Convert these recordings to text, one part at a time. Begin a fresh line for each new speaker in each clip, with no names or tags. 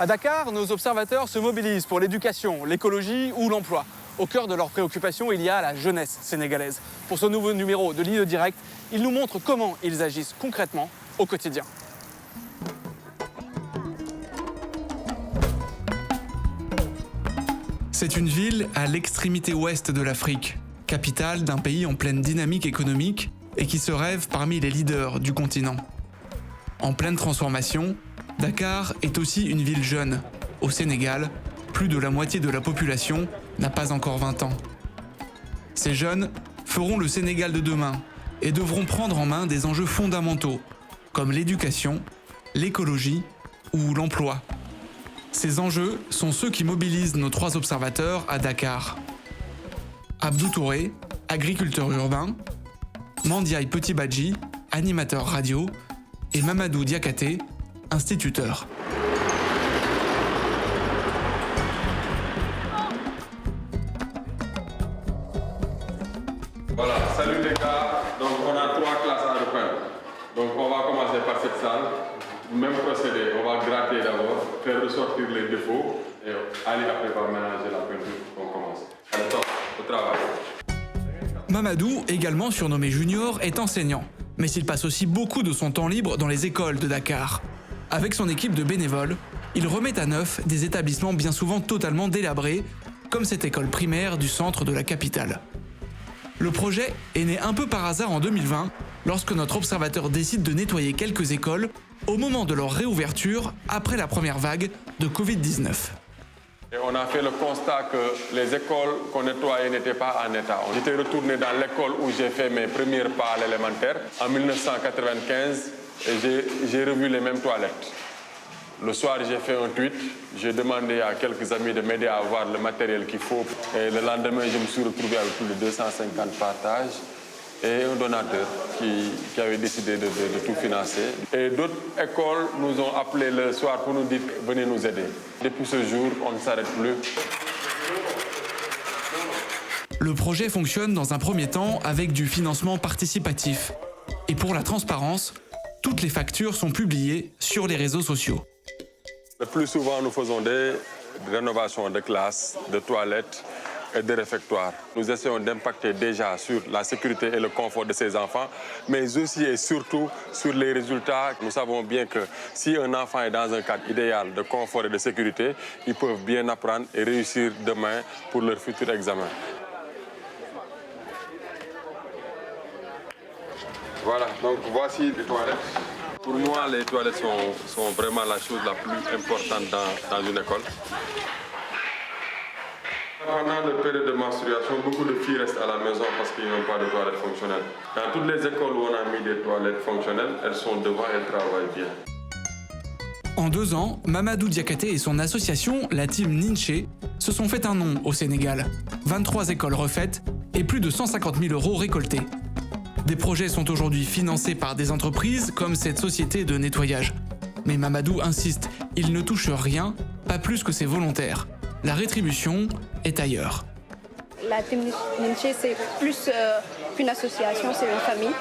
À Dakar, nos observateurs se mobilisent pour l'éducation, l'écologie ou l'emploi. Au cœur de leurs préoccupations, il y a la jeunesse sénégalaise. Pour ce nouveau numéro de Ligne Directe, ils nous montrent comment ils agissent concrètement au quotidien.
C'est une ville à l'extrémité ouest de l'Afrique, capitale d'un pays en pleine dynamique économique et qui se rêve parmi les leaders du continent. En pleine transformation, Dakar est aussi une ville jeune. Au Sénégal, plus de la moitié de la population n'a pas encore 20 ans. Ces jeunes feront le Sénégal de demain et devront prendre en main des enjeux fondamentaux, comme l'éducation, l'écologie ou l'emploi. Ces enjeux sont ceux qui mobilisent nos 3 observateurs à Dakar. Abdou Touré, agriculteur urbain, Mandiaye Petit Badji, animateur radio, et Mamadou Diakhaté, instituteur.
Voilà, salut les gars. Donc on a 3 classes à repeindre. Donc on va commencer par cette salle. Même procédé, on va gratter d'abord, faire ressortir les défauts et Ali après va mélanger la peinture. On commence. Allez, top, au travail.
Mamadou, également surnommé Junior, est enseignant, mais il passe aussi beaucoup de son temps libre dans les écoles de Dakar. Avec son équipe de bénévoles, il remet à neuf des établissements bien souvent totalement délabrés, comme cette école primaire du centre de la capitale. Le projet est né un peu par hasard en 2020, lorsque notre observateur décide de nettoyer quelques écoles au moment de leur réouverture après la première vague de Covid-19.
Et on a fait le constat que les écoles qu'on nettoyait n'étaient pas en état. J'étais retourné dans l'école où j'ai fait mes premiers pas à l'élémentaire en 1995 et j'ai revu les mêmes toilettes. Le soir, j'ai fait un tweet, j'ai demandé à quelques amis de m'aider à avoir le matériel qu'il faut. Et le lendemain, je me suis retrouvé avec plus de 250 partages et un donateur qui avait décidé de tout financer. Et d'autres écoles nous ont appelés le soir pour nous dire « venez nous aider ». Depuis ce jour, on ne s'arrête plus.
Le projet fonctionne dans un premier temps avec du financement participatif. Et pour la transparence, toutes les factures sont publiées sur les réseaux sociaux.
Le plus souvent, nous faisons des rénovations de classes, de toilettes et de réfectoires. Nous essayons d'impacter déjà sur la sécurité et le confort de ces enfants, mais aussi et surtout sur les résultats. Nous savons bien que si un enfant est dans un cadre idéal de confort et de sécurité, ils peuvent bien apprendre et réussir demain pour leur futur examen. Voilà, donc voici les toilettes. Pour moi, les toilettes sont vraiment la chose la plus importante dans une école. Pendant la période de menstruation, beaucoup de filles restent à la maison parce qu'ils n'ont pas de toilettes fonctionnelles. Dans toutes les écoles où on a mis des toilettes fonctionnelles, elles sont devant et elles travaillent bien.
En 2 ans, Mamadou Diakhaté et son association, la team Ninché, se sont fait un nom au Sénégal. 23 écoles refaites et plus de 150 000 € récoltés. Des projets sont aujourd'hui financés par des entreprises comme cette société de nettoyage. Mais Mamadou insiste, il ne touche rien, pas plus que ses volontaires. La rétribution est ailleurs.
La team Ninché, c'est plus qu'une association, c'est une famille.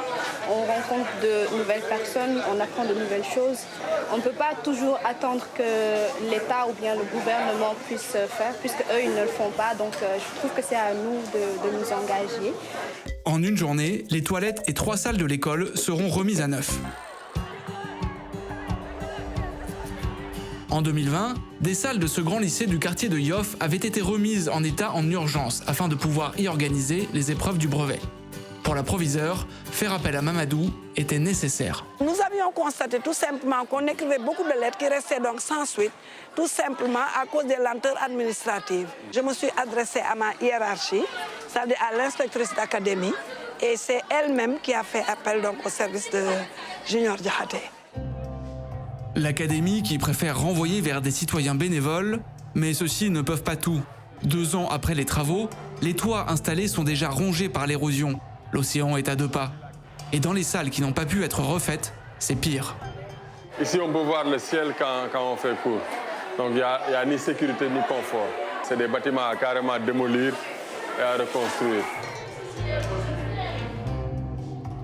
On rencontre de nouvelles personnes, on apprend de nouvelles choses. On ne peut pas toujours attendre que l'État ou bien le gouvernement puisse faire, puisque eux, ils ne le font pas. Donc, je trouve que c'est à nous de nous engager.
En une journée, les toilettes et 3 salles de l'école seront remises à neuf. En 2020, des salles de ce grand lycée du quartier de Yoff avaient été remises en état en urgence afin de pouvoir y organiser les épreuves du brevet. Pour la proviseure, faire appel à Mamadou était nécessaire.
Nous avions constaté tout simplement qu'on écrivait beaucoup de lettres qui restaient donc sans suite, tout simplement à cause des lenteurs administratives. Je me suis adressée à ma hiérarchie, c'est-à-dire à l'inspectrice d'académie, et c'est elle-même qui a fait appel donc au service de Junior Diakhaté.
L'académie qui préfère renvoyer vers des citoyens bénévoles, mais ceux-ci ne peuvent pas tout. 2 ans après les travaux, les toits installés sont déjà rongés par l'érosion. L'océan est à 2 pas. Et dans les salles qui n'ont pas pu être refaites, c'est pire.
Ici, on peut voir le ciel quand on fait cours. Donc, il n'y a ni sécurité ni confort. C'est des bâtiments à carrément démolir et à reconstruire.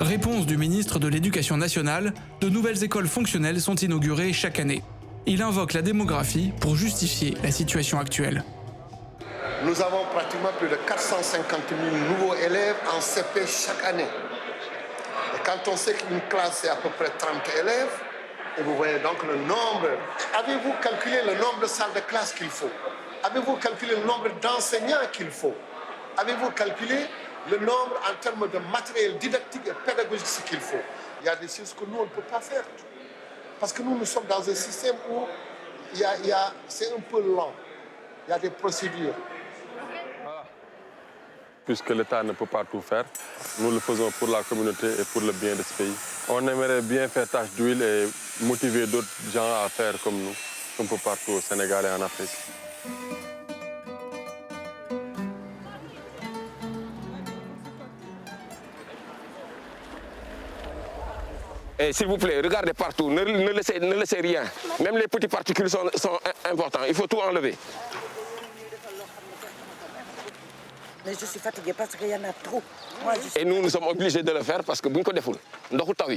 Réponse du ministre de l'Éducation nationale, de nouvelles écoles fonctionnelles sont inaugurées chaque année. il invoque la démographie pour justifier la situation actuelle.
Nous avons pratiquement plus de 450 000 nouveaux élèves en CP chaque année. Et quand on sait qu'une classe c'est à peu près 30 élèves, et vous voyez donc le nombre. Avez-vous calculé le nombre de salles de classe qu'il faut? Avez-vous calculé le nombre d'enseignants qu'il faut? Avez-vous calculé le nombre en termes de matériel didactique et pédagogique qu'il faut? Il y a des choses que nous, on ne peut pas faire. Parce que nous sommes dans un système où c'est un peu lent. Il y a des procédures.
Puisque l'État ne peut pas tout faire, nous le faisons pour la communauté et pour le bien de ce pays. On aimerait bien faire tâche d'huile et motiver d'autres gens à faire comme nous, un peu partout au Sénégal et en Afrique.
Et s'il vous plaît, regardez partout, ne laissez rien. Même les petites particules sont importantes, il faut tout enlever.
Mais je suis fatiguée parce qu'il y en a trop.
Et nous sommes obligés de le faire parce que si on ne le fait pas,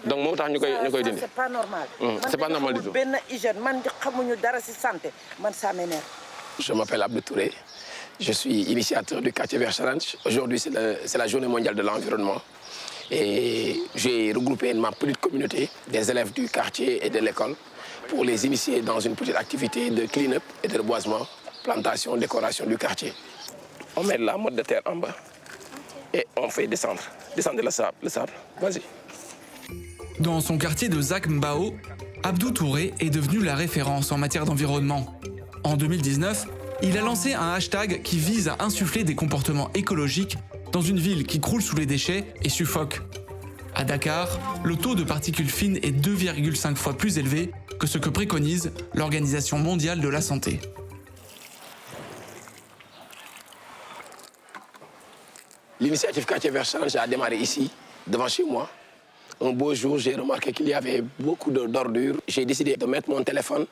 donc
c'est pas normal.
C'est pas normal du tout. Je m'appelle Abdou Touré, je suis initiateur du quartier Vert Challenge. Aujourd'hui, c'est la journée mondiale de l'environnement. Et j'ai regroupé ma petite communauté des élèves du quartier et de l'école pour les initier dans une petite activité de clean-up et de reboisement, plantation, décoration du quartier. On met la motte de terre en bas et on fait descendre le sable. Vas-y.
Dans son quartier de Zac Mbao, Abdou Touré est devenu la référence en matière d'environnement. En 2019, il a lancé un hashtag qui vise à insuffler des comportements écologiques dans une ville qui croule sous les déchets et suffoque. À Dakar, le taux de particules fines est 2,5 fois plus élevé que ce que préconise l'Organisation mondiale de la santé.
L'initiative Quartier Vert Challenge a démarré ici, devant chez moi. Un beau jour, j'ai remarqué qu'il y avait beaucoup d'ordures. J'ai décidé de mettre mon téléphone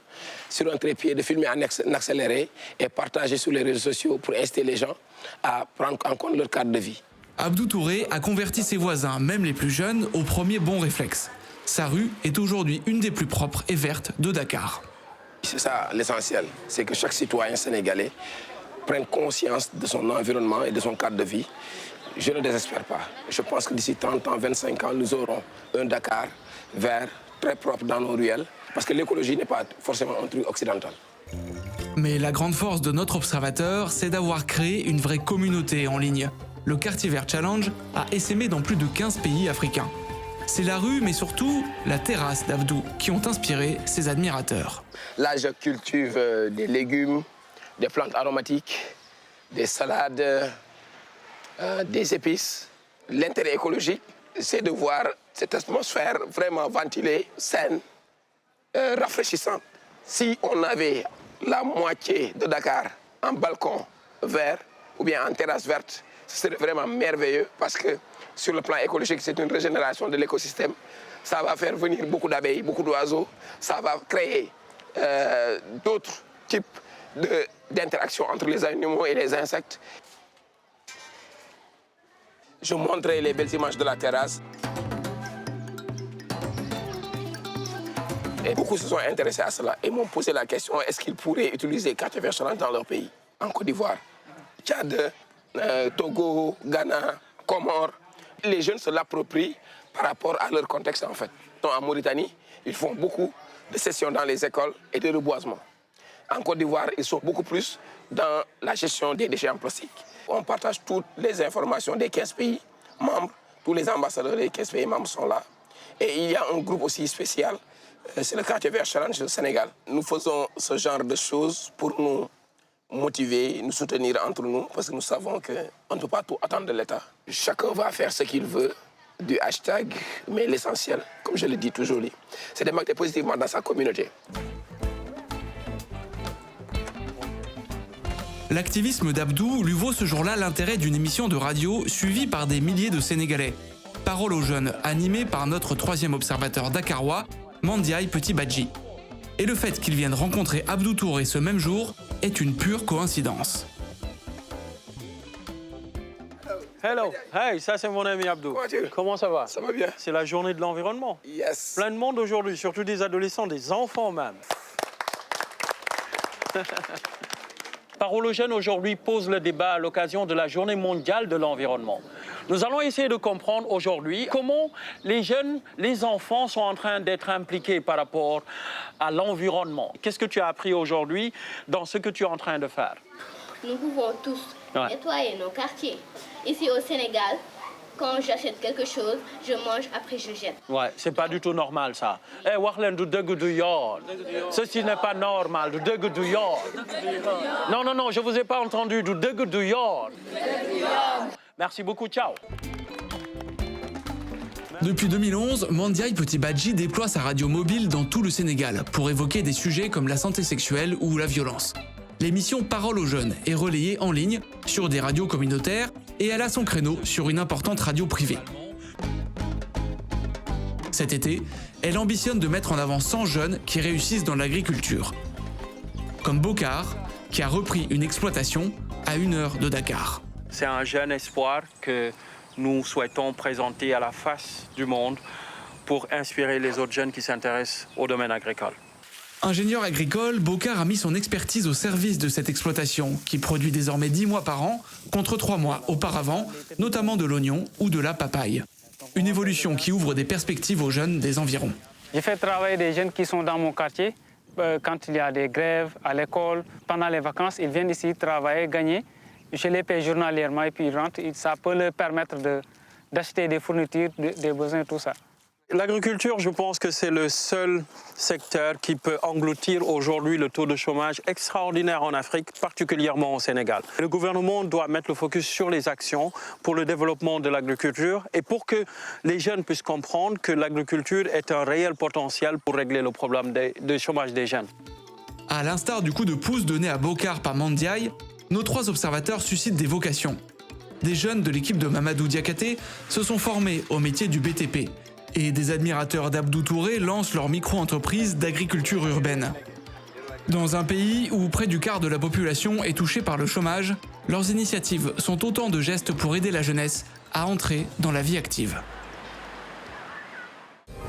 sur un trépied, de filmer en accéléré et partager sur les réseaux sociaux pour inciter les gens à prendre en compte leur cadre de vie.
Abdou Touré a converti ses voisins, même les plus jeunes, au premier bon réflexe. Sa rue est aujourd'hui une des plus propres et vertes de Dakar.
C'est ça l'essentiel, c'est que chaque citoyen sénégalais prenne conscience de son environnement et de son cadre de vie. Je ne désespère pas. Je pense que d'ici 30 ans, 25 ans, nous aurons un Dakar vert, très propre dans nos ruelles, parce que l'écologie n'est pas forcément un truc occidental.
Mais la grande force de notre observateur, c'est d'avoir créé une vraie communauté en ligne. Le Quartier Vert Challenge a essaimé dans plus de 15 pays africains. C'est la rue, mais surtout la terrasse d'Abdou, qui ont inspiré ses admirateurs.
Là, je cultive des légumes, des plantes aromatiques, des salades, des épices. L'intérêt écologique, c'est de voir cette atmosphère vraiment ventilée, saine, rafraîchissante. Si on avait la moitié de Dakar en balcon vert ou bien en terrasse verte, ce serait vraiment merveilleux parce que sur le plan écologique, c'est une régénération de l'écosystème. Ça va faire venir beaucoup d'abeilles, beaucoup d'oiseaux. Ça va créer d'autres types d'interactions entre les animaux et les insectes. Je montrais les belles images de la terrasse. Et beaucoup se sont intéressés à cela et m'ont posé la question, est-ce qu'ils pourraient utiliser Quartier Vert Challenge dans leur pays? En Côte d'Ivoire, Tchad, Togo, Ghana, Comores. Les jeunes se l'approprient par rapport à leur contexte en fait. En Mauritanie, ils font beaucoup de sessions dans les écoles et de reboisement. En Côte d'Ivoire, ils sont beaucoup plus dans la gestion des déchets en plastique. On partage toutes les informations des 15 pays membres. Tous les ambassadeurs des 15 pays membres sont là. Et il y a un groupe aussi spécial, c'est le Quartier Vert Challenge du Sénégal. Nous faisons ce genre de choses pour nous motiver, nous soutenir entre nous, parce que nous savons qu'on ne peut pas tout attendre de l'État. Chacun va faire ce qu'il veut du hashtag, mais l'essentiel, comme je le dis toujours, c'est de marquer positivement dans sa communauté.
L'activisme d'Abdou lui vaut ce jour-là l'intérêt d'une émission de radio suivie par des milliers de Sénégalais. Parole aux jeunes, animée par notre troisième observateur dakarois, Mandiaye Petit Badji. Et le fait qu'ils viennent rencontrer Abdou Touré ce même jour est une pure coïncidence.
Hello. Hey, ça c'est mon ami Abdou. Comment ça va?
Ça va bien.
C'est la journée de l'environnement.
Yes.
Plein de monde aujourd'hui, surtout des adolescents, des enfants même. Parole aux jeunes aujourd'hui pose le débat à l'occasion de la journée mondiale de l'environnement. Nous allons essayer de comprendre aujourd'hui comment les jeunes, les enfants sont en train d'être impliqués par rapport à l'environnement. Qu'est-ce que tu as appris aujourd'hui dans ce que tu es en train de faire?
Nous pouvons tous nettoyer nos quartiers. Ici au Sénégal, quand j'achète quelque chose, je mange, après je jette.
Ouais, c'est pas du tout normal ça. Eh, wax leen du dëgg du yoon. Ceci n'est pas normal, du dëgg du yoon. Non, non, non, je vous ai pas entendu, du dëgg du yoon. Merci beaucoup, ciao.
Depuis 2011, Mandiaye Petit Badji déploie sa radio mobile dans tout le Sénégal pour évoquer des sujets comme la santé sexuelle ou la violence. L'émission Parole aux jeunes est relayée en ligne sur des radios communautaires et elle a son créneau sur une importante radio privée. Cet été, elle ambitionne de mettre en avant 100 jeunes qui réussissent dans l'agriculture. Comme Bokar, qui a repris une exploitation à 1 heure de Dakar.
C'est un jeune espoir que nous souhaitons présenter à la face du monde pour inspirer les autres jeunes qui s'intéressent au domaine agricole.
Ingénieur agricole, Bokar a mis son expertise au service de cette exploitation, qui produit désormais 10 mois par an, contre 3 mois auparavant, notamment de l'oignon ou de la papaye. Une évolution qui ouvre des perspectives aux jeunes des environs.
J'ai fait travailler des jeunes qui sont dans mon quartier. Quand il y a des grèves à l'école, pendant les vacances, ils viennent ici travailler, gagner. Je les paye journalièrement et puis ils rentrent. Ça peut leur permettre d'acheter des fournitures, des besoins, tout ça.
L'agriculture, je pense que c'est le seul secteur qui peut engloutir aujourd'hui le taux de chômage extraordinaire en Afrique, particulièrement au Sénégal. Le gouvernement doit mettre le focus sur les actions pour le développement de l'agriculture et pour que les jeunes puissent comprendre que l'agriculture est un réel potentiel pour régler le problème de chômage des jeunes.
À l'instar du coup de pouce donné à Bokar par Mandiaye, nos 3 observateurs suscitent des vocations. Des jeunes de l'équipe de Mamadou Diakaté se sont formés au métier du BTP. Et des admirateurs d'Abdou Touré lancent leur micro-entreprise d'agriculture urbaine. Dans un pays où près du quart de la population est touchée par le chômage, leurs initiatives sont autant de gestes pour aider la jeunesse à entrer dans la vie active.